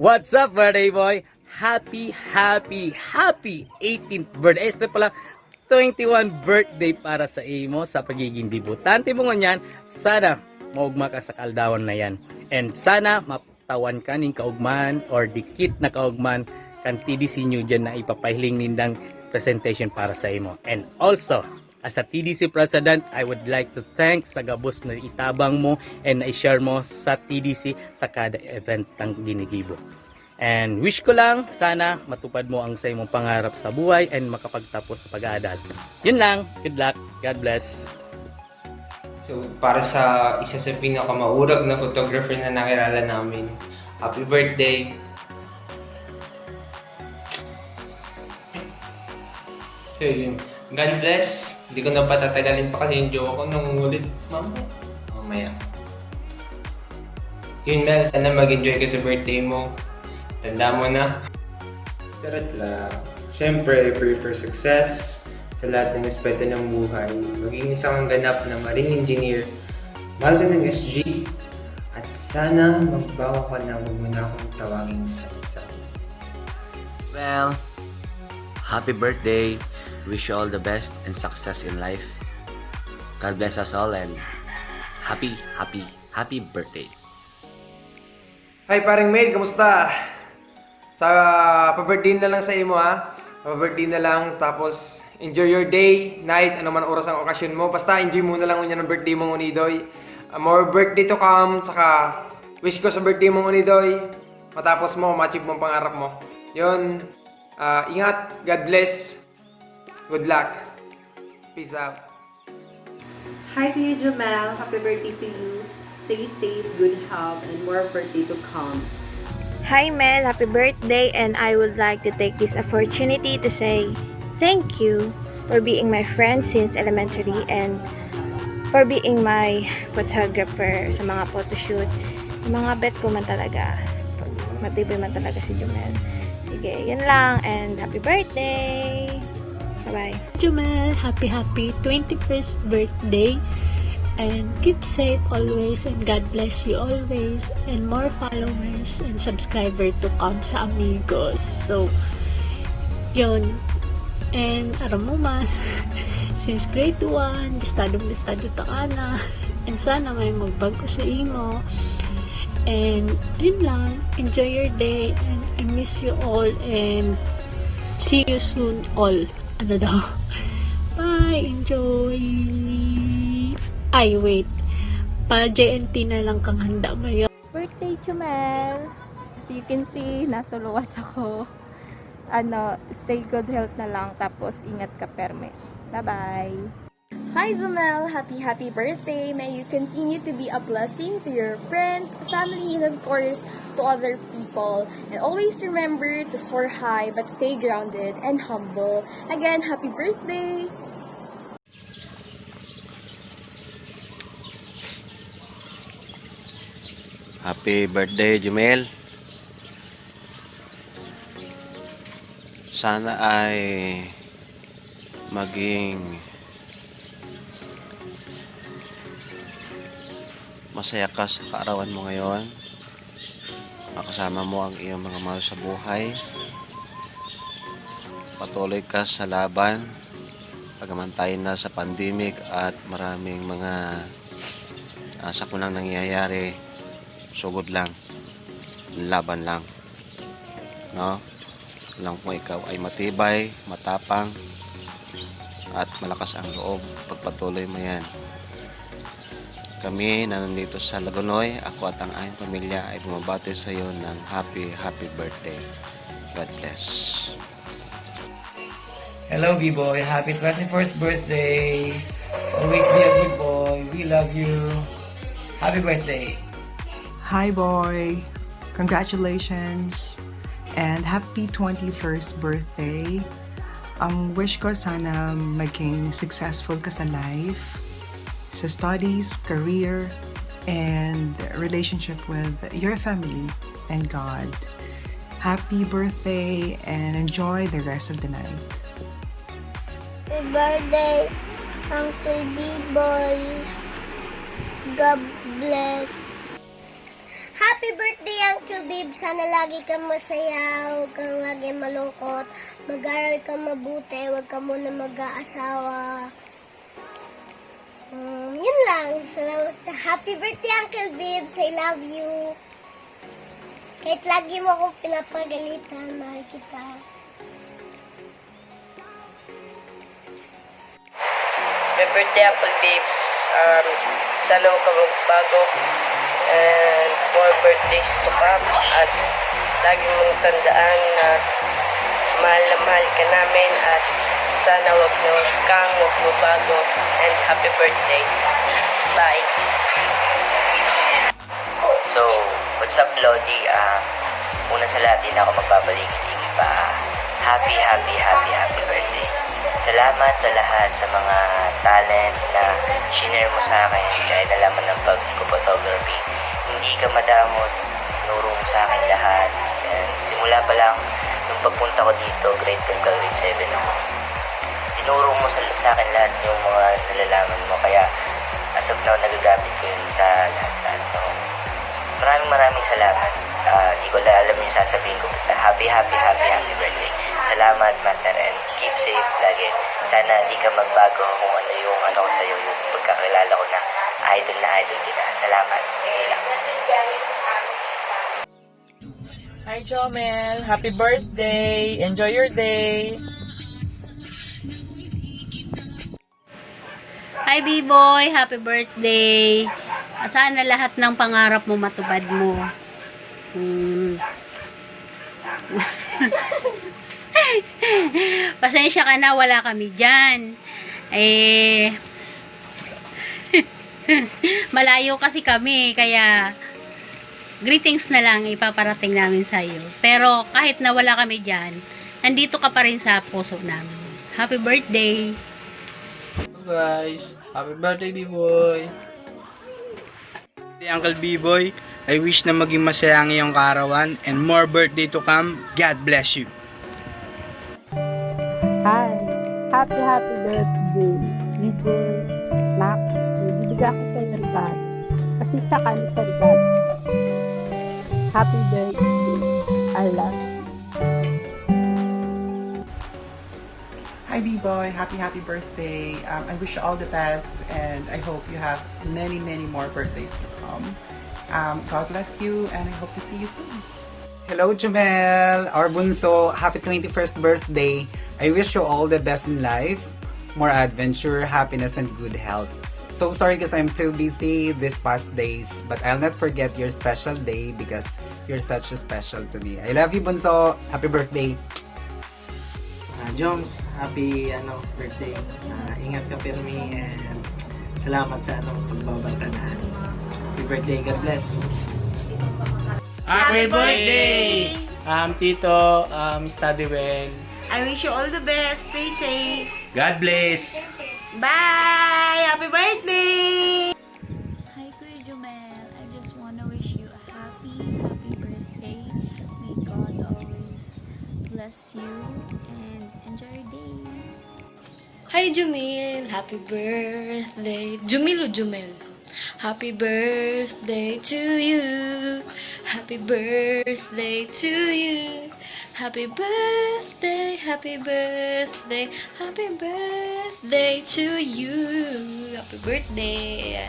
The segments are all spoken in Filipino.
What's up, birthday boy? Happy 18th birthday. Este pala 21 birthday para sa imo sa pagiging debutante mo ngunyan. Sana maugma ka sa kaldawan na yan. And sana matawan ka ning kaugman or dikit na kaugman kan TDC nyo dyan na ipapahiling nindang presentation para sa imo. And also, as a TDC President, I would like to thank sa gabos na itabang mo and na-share mo sa TDC sa kada event ng ginigibo. And wish ko lang, sana matupad mo ang sa imong pangarap sa buhay and makapagtapos sa pag-aaral. Yun lang, good luck, God bless. So, para sa isa sa pinakamaurag na photographer na nakilala namin, happy birthday! So yun, God bless! Hindi ko na patatagalin pa kasi yung jowa ko nangungulit. Mamaya. Yun Mel, sana mag-enjoy ka sa birthday mo. Tanda mo na. Charot lang. Siyempre, I pray for success sa lahat ng aspeto ng buhay. Maging isang ganap na marine engineer. Mahal ka ng SG. At sana magbawa ka na huwag mo na akong tawagin sa isa. Well, happy birthday. Wish you all the best and success in life. God bless us all and happy birthday. Hi paring Mail, kamusta? Sa pa-birthday na lang sa imo ha. Pa-birthday na lang tapos enjoy your day, night, ano man oras ang okasyon mo. Basta enjoy mo na lang unya ng birthday mong unidoy. More birthday to come, saka wish ko sa birthday mong unidoy. Matapos mo, ma-achieve mo ang pangarap mo. Yun, ingat, God bless. Good luck. Peace out. Hi to you, Jomel. Happy birthday to you. Stay safe, good health, and more birthday to come. Hi Mel, happy birthday, and I would like to take this opportunity to say thank you for being my friend since elementary and for being my photographer sa mga photoshoot. Mga bet ko man talaga. Matibay man talaga si Jomel. Sige, yun lang, and happy birthday! Bye-bye. Jomel, happy 21st birthday and keep safe always and God bless you always and more followers and subscriber to come sa amigos. So, yun. And aram mo man, since grade 1, gustado ta ka na and sana may magbago sa imo. And yun lang, enjoy your day and I miss you all and see you soon all. Ano daw? Bye! Enjoy! Ay, wait. Pa-JNT na lang kang handa mayo. Birthday, Jomel! As you can see, nasa luwas ako. Stay good health na lang, tapos ingat ka perme. Bye-bye! Hi Jomel! Happy birthday! May you continue to be a blessing to your friends, family, and of course, to other people. And always remember to soar high but stay grounded and humble. Again, happy birthday! Happy birthday, Jomel. Sana ay maging masaya ka sa kaarawan mo ngayon. Makasama mo ang iyong mga mahal sa buhay. Patuloy ka sa laban. Pagamantayin na sa pandemic at maraming mga sakunang nangyayari. Sugod lang. Laban lang. No? Alam ko ikaw ay matibay, matapang, at malakas ang loob. Pagpatuloy mo yan. Kami na nandito sa Lagunoy, ako at ang aking pamilya ay bumabati sa iyo ng happy birthday. God bless. Hello B-boy, happy 21st birthday. Always be a good boy. We love you. Happy birthday. Hi boy, congratulations and happy 21st birthday. Ang wish ko sana maging successful ka sa life, sa studies, career, and relationship with your family and God. Happy birthday and enjoy the rest of the night. Happy birthday, Uncle B-Boy. God bless. Happy Happy birthday, Uncle Babe. Sana lagi kang masaya, huwag kang lagi malungkot. Mag-aral kang mabuti, huwag ka muna mag-aasawa. Yun lang. Salamat. Happy birthday, Uncle Babes. I love you. Kahit lagi mo akong pinapagalitan, mahal kita. Happy birthday, Apple Babes. Sana huwag ka magbago. And more birthdays to come. At lagi mong tandaan na mahal ka namin. At sana huwag kang magbago. And happy birthday. Bye. So, what's up, Lodi? Una sa lahat, din ako magbabalik-tiki pa. Happy birthday. Salamat sa lahat sa mga talent na shinare mo sa akin. Kaya nalaman ng pag-photography. Hindi ka madamot. Tinuro mo sa akin lahat. And simula pa lang, nung pagpunta ko dito, grade 10 ka, grade 7 ako. Tinuro mo sa akin lahat yung mga nalalaman mo. Kaya, as of now, nagagamit ko yun sa lahat. So, maraming salamat. Di ko na alam yung sasabihin ko. Basta happy birthday. Salamat, Master, and keep safe lagi. Sana di ka magbago kung ano yung ko sa'yo, yung pagkakilala ko na idol kita. Salamat. Hindi lang. Hi, Jomel. Happy birthday. Enjoy your day. Hi, B-Boy. Happy birthday. Sana lahat ng pangarap mo matupad mo. Pasensya ka na, wala kami dyan. Malayo kasi kami, kaya greetings na lang ipaparating namin sa'yo. Pero kahit na wala kami dyan, nandito ka pa rin sa puso namin. Happy birthday! Hello guys, happy birthday B-Boy! Uncle B-Boy, I wish na maging masaya ang iyong kaarawan and more birthday to come. God bless you. Hi! Happy birthday! B-Boy, Mac, bibigyan ko sa'yo ng regalo. Kasi sa kanya sa regalo. Happy birthday! I love you. Hi B-Boy, happy birthday. I wish you all the best and I hope you have many more birthdays to come. God bless you and I hope to see you soon. Hello Jomel, our Bunso, happy 21st birthday. I wish you all the best in life, more adventure, happiness and good health. So sorry because I'm too busy these past days, but I'll not forget your special day because you're such a special to me. I love you Bunso, happy birthday. Joms, happy birthday. Ingat ka Pirmi and salamat sa pagbabantanan. Happy birthday, God bless. Happy birthday! Tito, study well. I wish you all the best. Stay safe. God bless! Bye! Happy birthday! Hi Kuya Jomel, I just wanna wish you a happy birthday. May God always bless you and enjoy your day. Hi Jomel, happy birthday. Jomel o Jomel? Happy birthday to you. Happy birthday to you. Happy birthday, happy birthday, happy birthday to you. Happy birthday.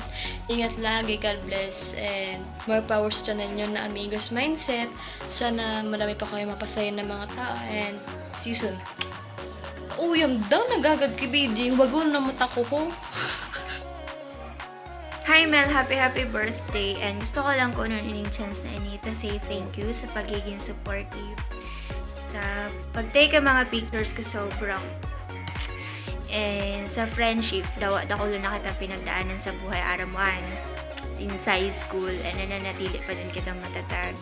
Ingat lagi, God bless. And more power sa channel nyo na Amigos Mindset. Sana marami pa kayo mapasaya ng mga tao. And see you soon. Oh, yung daw nagagad kibiding. Wagon na mata ko ko. Hi Mel, happy birthday, and gusto ko lang kunin ining chance na ini to say thank you sa pagiging supportive, sa pag-take ang mga pictures ko sobrang, and sa friendship, daw ko lang na kita pinagdaanan sa buhay araw-araw since high school, and nananatili pa din kitang matatag.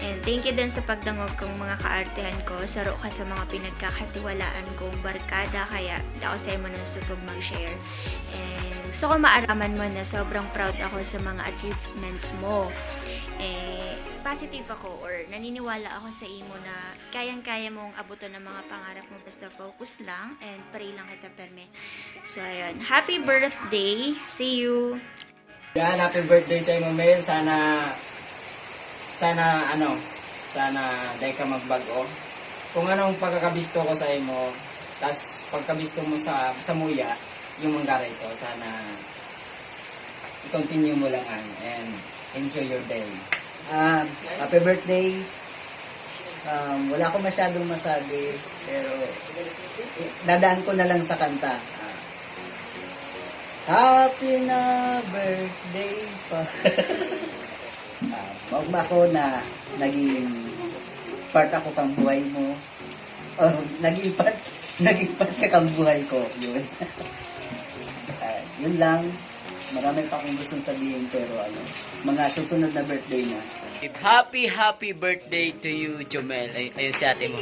And thank you din sa pagdangog kong mga kaartehan ko, saro ka sa mga pinagkakatiwalaan kong barkada, kaya ako sa imo nang supog mag-share. And gusto ko maaraman mo na sobrang proud ako sa mga achievements mo. Positive ako or naniniwala ako sa imo na kayang-kaya mong abutin ng mga pangarap mo, basta focus lang and pray lang kita perme. So ayun, happy birthday! See you! Yan, happy birthday sa imo Mel. Sana sana dahil ka magbago. Kung anong pagkakabisto ko sa imo, tas pagkabisto mo sa muya, yung manggaray ko, sana i-continue mo lang and enjoy your day. Happy birthday. Wala akong masyadong masabi, pero dadaan ko na lang sa kanta. Happy na birthday pa. Huwag ako na naging part ako kang buhay mo. Naging part ka kang buhay ko. Yun. Yun lang. Marami pa akong gustong sabihin, pero mga susunod na birthday na. Happy birthday to you, Jomel. Ayun si ate mo.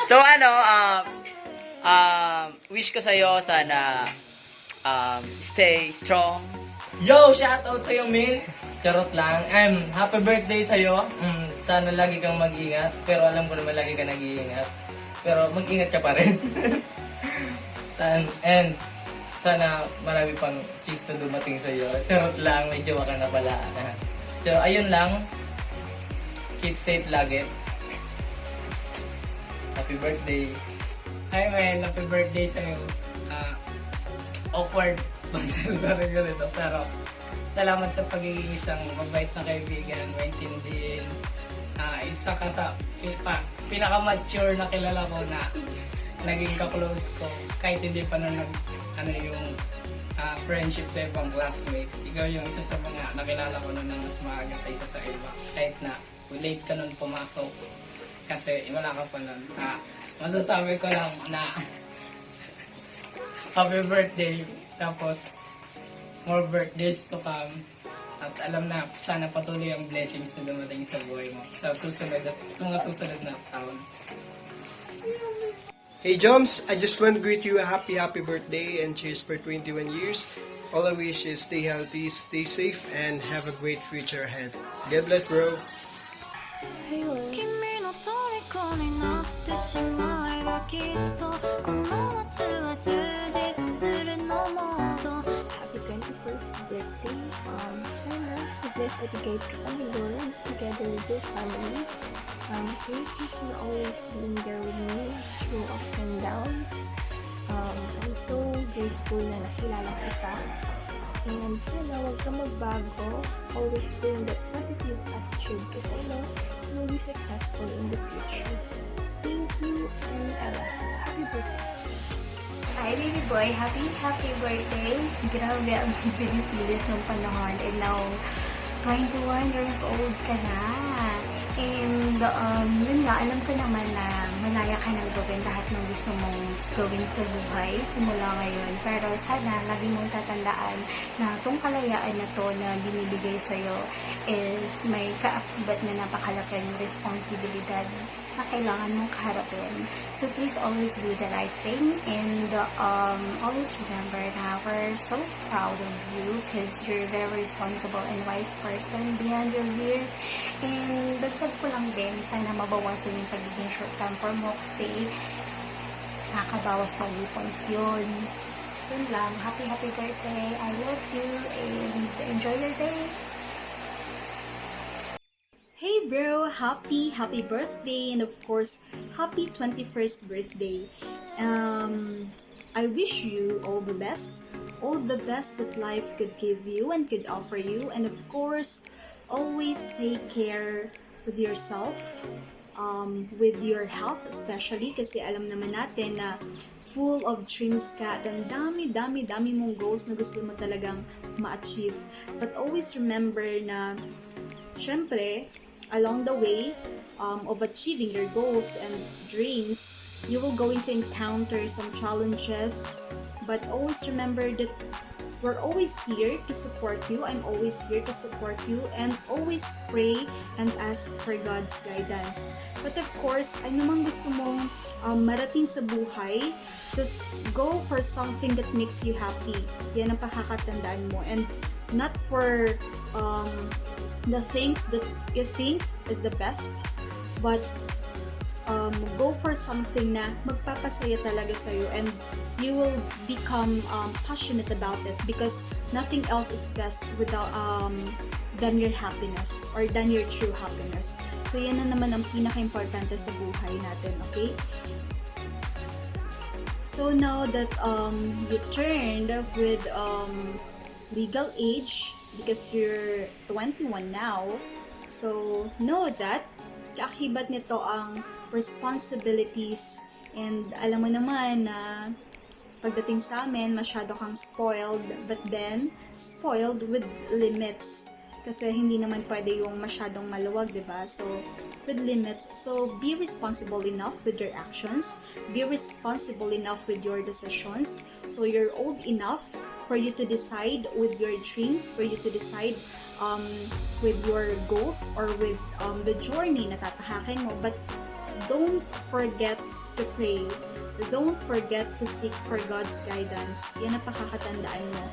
So wish ko sa'yo sana stay strong. Yo, shoutout sa'yo, Mil. Charot lang. Happy birthday sa'yo. Sana lagi kang mag-ingat. Pero alam ko naman lagi ka nag-iingat. Pero mag-ingat ka pa rin. And sana marami pang cheese na dumating sa'yo. Charot lang, may jowa ka na pala. So, ayun lang. Keep safe lagi. Happy birthday. Hi, Mel. Happy birthday sa'yo. Awkward magsalita rin ganito. Pero, salamat sa pagiging isang mabait na kaibigan, maintindihin. Isa ka sa pinaka-mature na kilala ko na naging ka-close ko. Kahit hindi pa na yung friendship sa ibang classmate. Ikaw yung isa sa mga nakilala ko na mas maaga kaysa sa iba. Kahit na late ka nun pumasok. Kasi wala ka pa nun. Masasabi ko lang na happy birthday. Tapos more birthdays to come. At alam na sana patuloy ang blessings na dumating sa buhay mo sa mga susunod na taon. Hey Joms, I just want to greet you a happy birthday and cheers for 21 years. All I wish is stay healthy, stay safe, and have a great future ahead. God bless, bro. Happy 21st birthday. Sana i-bless at i-guide ka kami, Lord, together with your family. Thank you for always being there with me through ups and downs. I'm so grateful na nakilala kita. And sana huwag ka magbago. Always bring that positive attitude kasi I know you will be successful in the future. Thank you and happy birthday. Hi, baby boy. Happy birthday. Grabe, ang bilis-bilis ng panahon. And now, 21 years old ka na. And, yun nga, alam ko naman na malaya ka nang gawin lahat ng gusto mong gawin sa buhay simula ngayon. Pero sana, lagi mong tatandaan na itong kalayaan na to na binibigay sa'yo is may kaakibat na napakalaking responsibilidad na kailangan mong kaharapin. So please always do the right thing and always remember na we're so proud of you because you're a very responsible and wise person beyond your years. And dagdag ko lang din, sana mabawasan yung pagiging short temper mo kasi nakabawas pag points yun. Yun lang. Happy birthday. I love you and enjoy your day. Hey bro, happy birthday and of course, happy 21st birthday. I wish you all the best that life could give you and could offer you, and of course, always take care with yourself, with your health especially kasi alam naman natin na full of dreams ka at ang dami mong goals na gusto mo talagang ma-achieve. But always remember na syempre, along the way of achieving your goals and dreams, you will going to encounter some challenges, but always remember that we're always here to support you. I'm always here to support you and always pray and ask for God's guidance. But of course, ano mang gusto mong marating sa buhay, just go for something that makes you happy. Yan ang pakakatandaan mo. And not for the things that you think is the best, but go for something na magpapasaya talaga sa'yo and you will become passionate about it because nothing else is best without than your happiness or than your true happiness. So yan na naman ang pinaka-importante sa buhay natin, okay? So now that you turned with legal age, because you're 21 now, so know that kaakibat nito ang responsibilities, and alam mo naman na pagdating sa amin, masyado kang spoiled, but then spoiled with limits. Kasi hindi naman pwede yung masyadong maluwag, diba? So, with limits. So, be responsible enough with your actions. Be responsible enough with your decisions. So, you're old enough for you to decide with your dreams, for you to decide with your goals or with the journey na tatahakin mo. But don't forget to pray. Don't forget to seek for God's guidance. Yan ang pakakatandaan mo.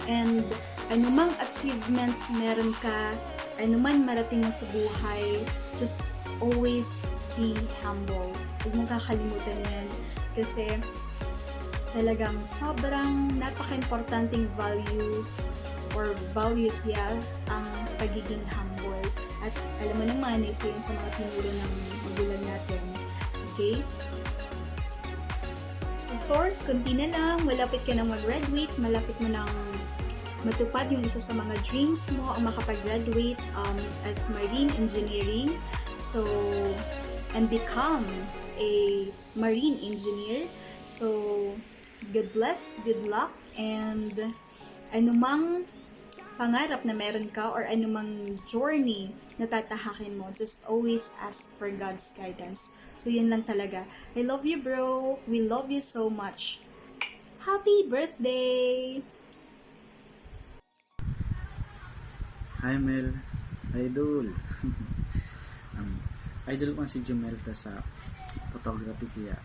And anumang achievements meron ka, anuman marating mo sa buhay, just always be humble. Huwag mong kakalimutan yan. Kasi talagang sobrang napaka-importanting values ang pagiging humble. At alam mo naman, isa yun sa mga tinuro ng magulang natin. Okay? Of course, kunti na lang, malapit ka nang mag-graduate, malapit mo nang matupad yung isa sa mga dreams mo, ang makapag-graduate as marine engineering. So, and become a marine engineer. So, God bless, good luck, and anumang pangarap na meron ka or anumang journey na tatahakin mo, just always ask for God's guidance. So, yun lang talaga. I love you, bro. We love you so much. Happy birthday! Hi Mel, idol. Idol ko si Jomel ta sa photography, kaya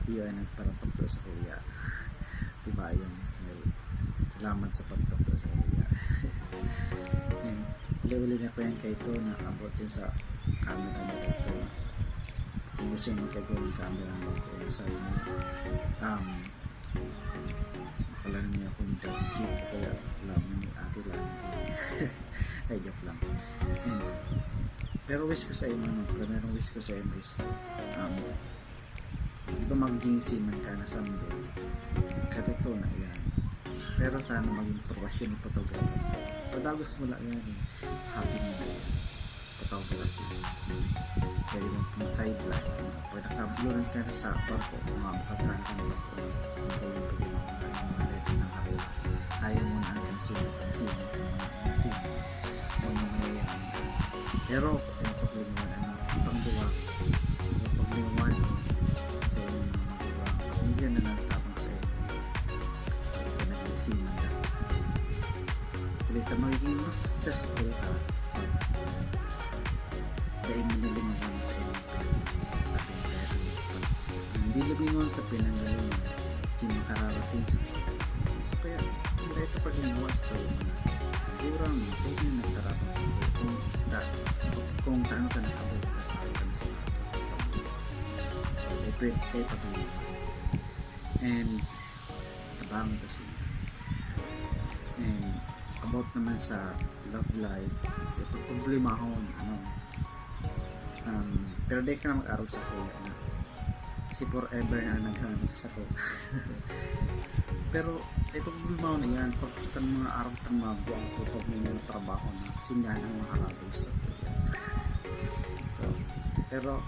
iyo ay nagparatok to sa kuya. Diba yun, Mel? Salamat sa pagtok to sa kuya. And uli-uli na ko yan kay ito na abot yun sa camera na ito. Kung gusto yung magkagawa ng camera mo ko sa inyo. Akala niya ako ni Daddy Kid, kaya alam ni ate lang. Ay, joke lang. Pero wish ko sa inyo, primerong wish ko sa inyo is di ba magiging seaman ka na someday, katotoo na yan, pero sana maging professional photographer. Padagos mo lang yan, happy mo na yan photography. Kaya yung mga sideline, pag nakabluran ka na sa barko, mga makatran ka na barko, magulong pag yung mga leds ng kapila, ayaw mo na ang sulit ang seaman. Pero yung paglimuan, pangduwa, yung paglimuan sa iyo ng mga duwa, hindi yan na natapang sa iyo, pag ito nag-isiman ka, ulit ka magiging mas successful ka dahil manilimuan sa iyo sa pinagaling. Hindi labingon sa pinagaling, hindi makararating sa iyo. So kaya, hindi ito paglimuan sa iyo mga durang, hindi na nagtarapang sa iyo kung taano ka nakabot ka sa sabi. So, they birthday pa ito. And tabang ito siya. And about naman sa love life, ito problema ako, pero di ka na mag-aral sa kuya na kasi forever na naghanap sa ko. Pero ito problema ko na yan, pag kita ng mga araw ng mga buwang ko, pag may mga trabaho na sinyahan ang mga araw sa kuya. So, pero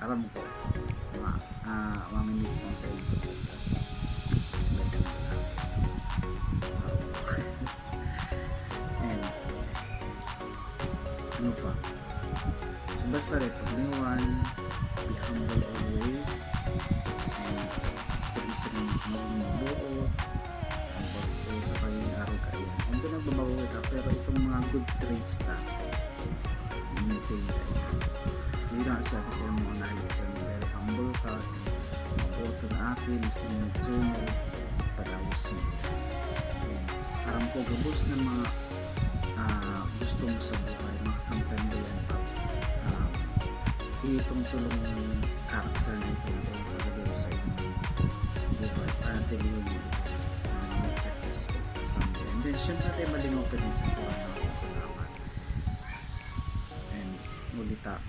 alam ko mamimit mo sa iyo and ano pa, so basta rin pag-iwan, be humble always, and pag-isa rin magbuo ang pag-uo sa kanyang araw kaya hindi nagbabago ka, pero itong mga good traits na maintain ka. Hindi na siya kasi ang mga nahilig siya na very humble ka, mabuto na akin, sunod-sunod, padawas mo. Parang ko gabos ng mga gusto mo sa buhay, makakamtan mo yan pa. Itong tulong character na ito na talaga sa inyo buhay para tilihin mo successful. pinsan ko na salamat. And ulita,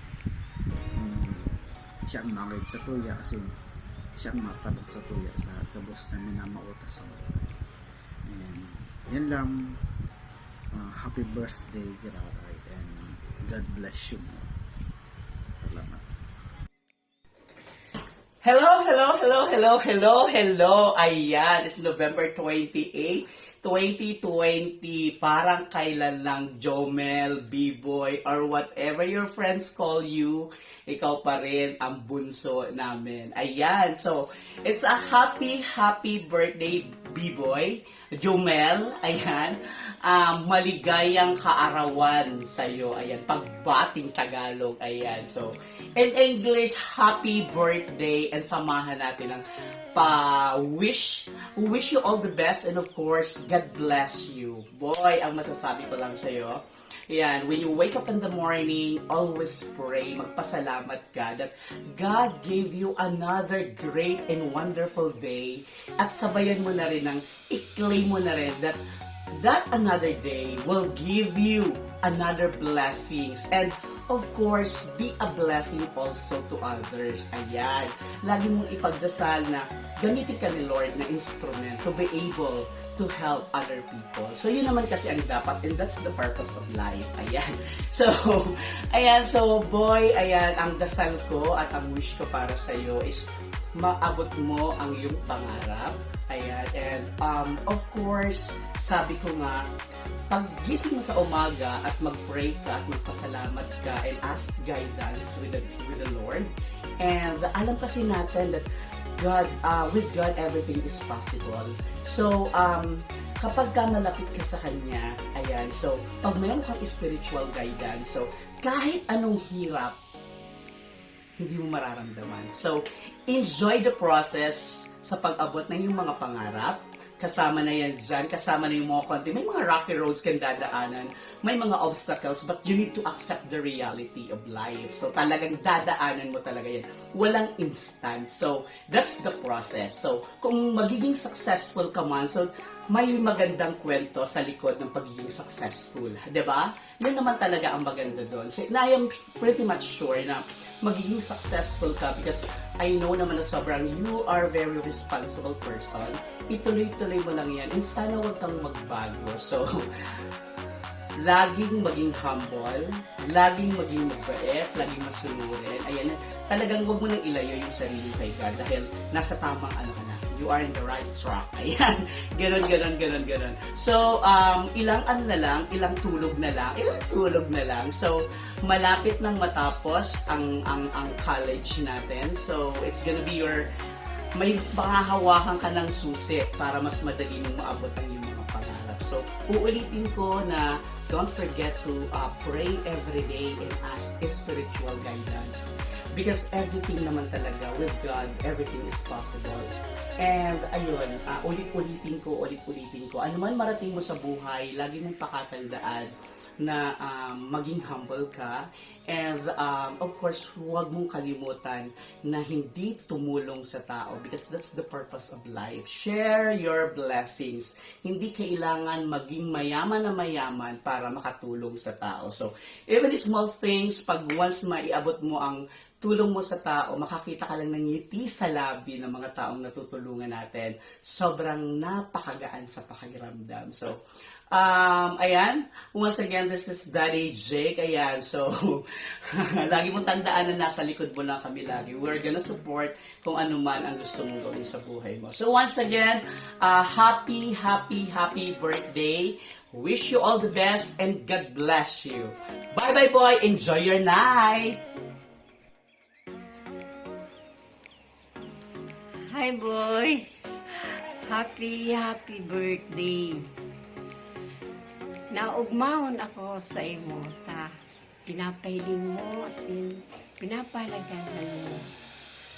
siya ang nakit sa tuya kasi siya ang matabag sa tuya sa kabos na minamautas sa mga. And yan lang, happy birthday Giraray, and God bless you. Salamat. Hello. Ayan, it's November 28, 2020. Parang kailan lang, Jomel, B-boy, or whatever your friends call you, ikaw pa rin ang bunso namin. Ayan, so, it's a happy birthday, B-boy, Jomel. Ayan, maligayang kaarawan sa'yo. Ayan, pagbating Tagalog. Ayan, so, in English, happy birthday, and samahan natin ng wish you all the best, and of course, God bless you. Boy, ang masasabi ko lang sa'yo, yan, when you wake up in the morning, always pray, magpasalamat ka that God gave you another great and wonderful day, at sabayan mo na rin ng i-claim mo na rin that another day will give you another blessings, and of course, be a blessing also to others. Ayan. Lagi mong ipagdasal na gamitin ka ni Lord na instrument to be able to help other people. So, yun naman kasi ang dapat, and that's the purpose of life. Ayan. So, ayan. So, boy, ayan, ang dasal ko at ang wish ko para sa'yo is maabot mo ang iyong pangarap. Ayan. And, of course, sabi ko nga, paggising mo sa umaga at mag-pray ka at magpasalamat ka and ask guidance with the Lord. And alam kasi natin that God, with God, everything is possible. So, kapag ka malapit ka sa Kanya, ayan, so, pag mayroon kang spiritual guidance, so, kahit anong hirap, hindi mo mararamdaman. So, enjoy the process sa pag-abot ng iyong mga pangarap. Kasama na yan dyan, kasama na yung mga konti. May mga rocky roads kang dadaanan, may mga obstacles, but you need to accept the reality of life. So talagang dadaanan mo talaga yan. Walang instant. So that's the process. So kung magiging successful ka man, so may magandang kwento sa likod ng pagiging successful. 'Di ba? Yun naman talaga ang maganda doon. So, I am pretty much sure na magiging successful ka because I know naman na sobrang you are very responsible person. Ituloy-tuloy mo lang yan. And sana huwag kang magbago. So, laging maging humble, laging maging magbait, laging masunurin. Ayan, talagang huwag mo nang ilayo yung sarili kay God dahil nasa tamang ano ka na. You are in the right track. Ayan. Ganon. So, ilang tulog na lang. So, malapit nang matapos ang college natin. So, it's gonna be may pangahawakan ka ng susi para mas madali mong maabot ang iyong mga pangarap. So, uulitin ko na don't forget to pray every day and ask spiritual guidance. Because everything naman talaga, with God, everything is possible. And ayun, ulit-ulitin ko, ano man marating mo sa buhay, lagi mong pakatandaan na maging humble ka. And of course, huwag mong kalimutan na hindi tumulong sa tao because that's the purpose of life. Share your blessings. Hindi kailangan maging mayaman na mayaman para makatulong sa tao. So, even small things, pag once maiabot mo ang tulong mo sa tao, makakita ka lang ng ngiti sa labi ng mga taong natutulungan natin. Sobrang napakagaan sa pakiramdam. So, ayan, once again, this is Daddy Jake. Ayan, so, lagi mong tandaan na nasa likod mo lang kami lagi. We're gonna support kung ano man ang gusto mong gawin sa buhay mo. So, once again, happy birthday. Wish you all the best and God bless you. Bye-bye, boy. Enjoy your night. Hi, boy. Happy birthday. Naugmahon ako sa imo ta. Pinapahiling mo, asin pinapalaganan mo.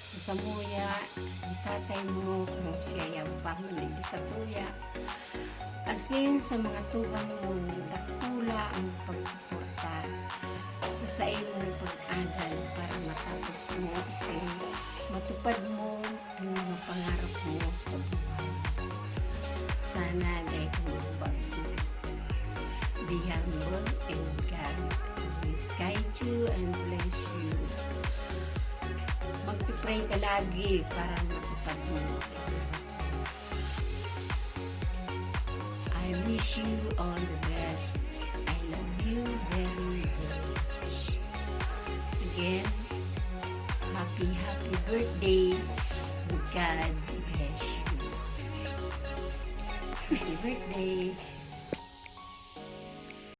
Sa samuya, ang tatay mo, kung siya yung pamalig sa tuya. Asin sa mga tugang mo, dakula ang pagsuporta. Sa imo ng pag-adal para matapos mo, asin matupad mo ang mga pangarap mo sa buhay. Sana dahil kung magbago. be humble, and God always guide you and bless you. Magpipray ka lagi para matupad mo. I wish you all the best. I love you very, very much. Again, happy birthday. God bless you. Happy birthday.